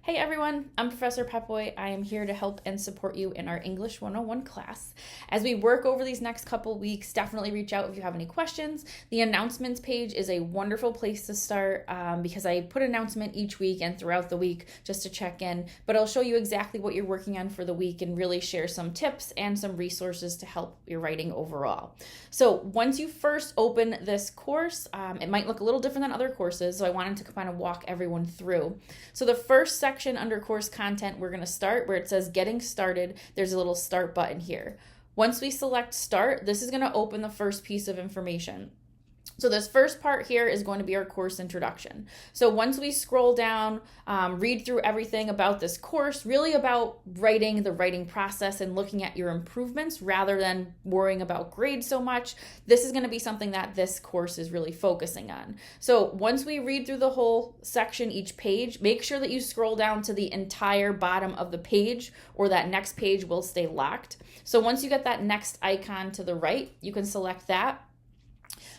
Hey everyone, I'm Professor Pepboy. I am here to help and support you in our English 101 class. As we work over these next couple weeks, definitely reach out if you have any questions. The announcements page is a wonderful place to start because I put an announcement each week and throughout the week just to check in, but I'll show you exactly what you're working on for the week and really share some tips and some resources to help your writing overall. So once you first open this course, it might look a little different than other courses, so I wanted to kind of walk everyone through. So the first section under course content, we're going to start where it says getting started. There's a little start button here. Once we select start, this is going to open the first piece of information. So this first part here is going to be our course introduction. So once we scroll down, read through everything about this course, really about writing, the writing process, and looking at your improvements rather than worrying about grades so much, this is going to be something that this course is really focusing on. So once we read through the whole section, each page, make sure that you scroll down to the entire bottom of the page, or that next page will stay locked. So once you get that next icon to the right, you can select that.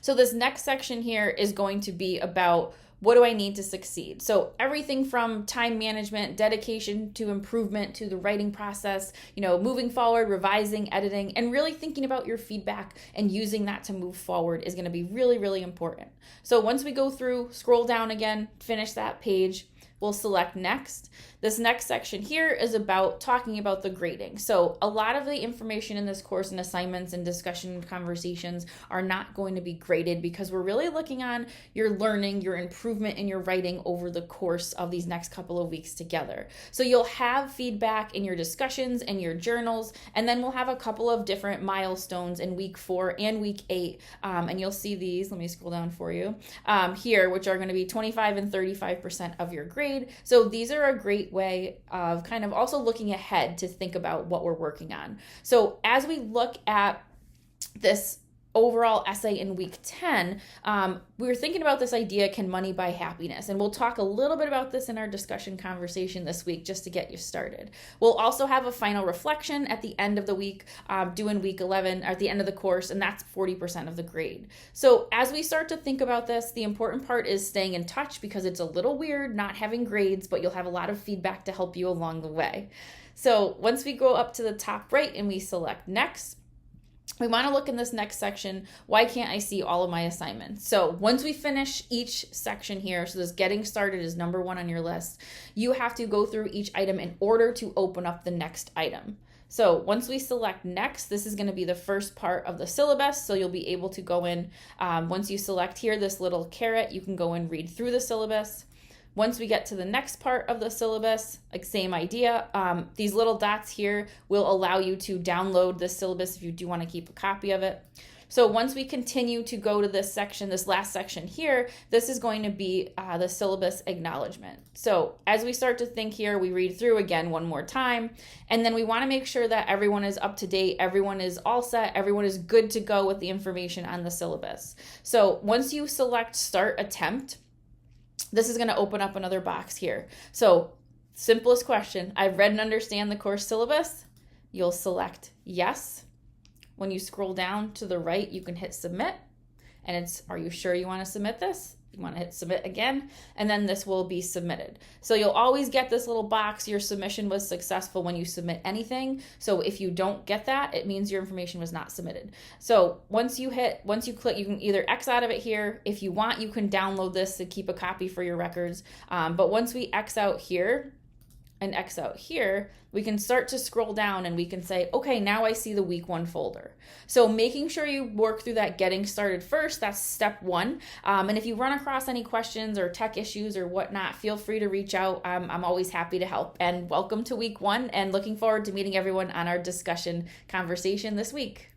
So this next section here is going to be about what do I need to succeed? So everything from time management, dedication to improvement to the writing process, moving forward, revising, editing, and really thinking about your feedback and using that to move forward is going to be really, really important. So once we go through, scroll down again, finish that page, we'll select next. This next section here is about talking about the grading. So a lot of the information in this course and assignments and discussion conversations are not going to be graded because we're really looking on your learning, your improvement in your writing over the course of these next couple of weeks together. So you'll have feedback in your discussions and your journals, and then we'll have a couple of different milestones in week 4 and week 8. And you'll see these, let me scroll down for you, here, which are going to be 25 and 35% of your grade. So these are a great way of kind of also looking ahead to think about what we're working on. So as we look at this overall essay in week 10, we were thinking about this idea, can money buy happiness? And we'll talk a little bit about this in our discussion conversation this week just to get you started. We'll also have a final reflection at the end of the week, due in week 11, or at the end of the course, and that's 40% of the grade. So as we start to think about this, the important part is staying in touch because it's a little weird not having grades, but you'll have a lot of feedback to help you along the way. So once we go up to the top right and we select next, we want to look in this next section, why can't I see all of my assignments? So once we finish each section here, so this getting started is number 1 on your list, you have to go through each item in order to open up the next item. So once we select next, this is going to be the first part of the syllabus. So you'll be able to go in, once you select here, this little caret, you can go and read through the syllabus. Once we get to the next part of the syllabus, like same idea, these little dots here will allow you to download the syllabus if you do want to keep a copy of it. So once we continue to go to this section, this last section here, this is going to be the syllabus acknowledgement. So as we start to think here, we read through again one more time, and then we want to make sure that everyone is up to date, everyone is all set, everyone is good to go with the information on the syllabus. So once you select Start Attempt, this is going to open up another box here. So simplest question, I've read and understand the course syllabus. You'll select yes. When you scroll down to the right, you can hit submit. And it's, are you sure you want to submit this? You want to hit submit again, and then this will be submitted. So you'll always get this little box, your submission was successful when you submit anything. So if you don't get that, it means your information was not submitted. So once you click, you can either X out of it here. If you want, you can download this to keep a copy for your records. But once we X out here and X out here, we can start to scroll down and we can say, okay, now I see the week 1 folder. So making sure you work through that getting started first, that's step 1. And if you run across any questions or tech issues or whatnot, feel free to reach out. I'm always happy to help. And welcome to week 1, and looking forward to meeting everyone on our discussion conversation this week.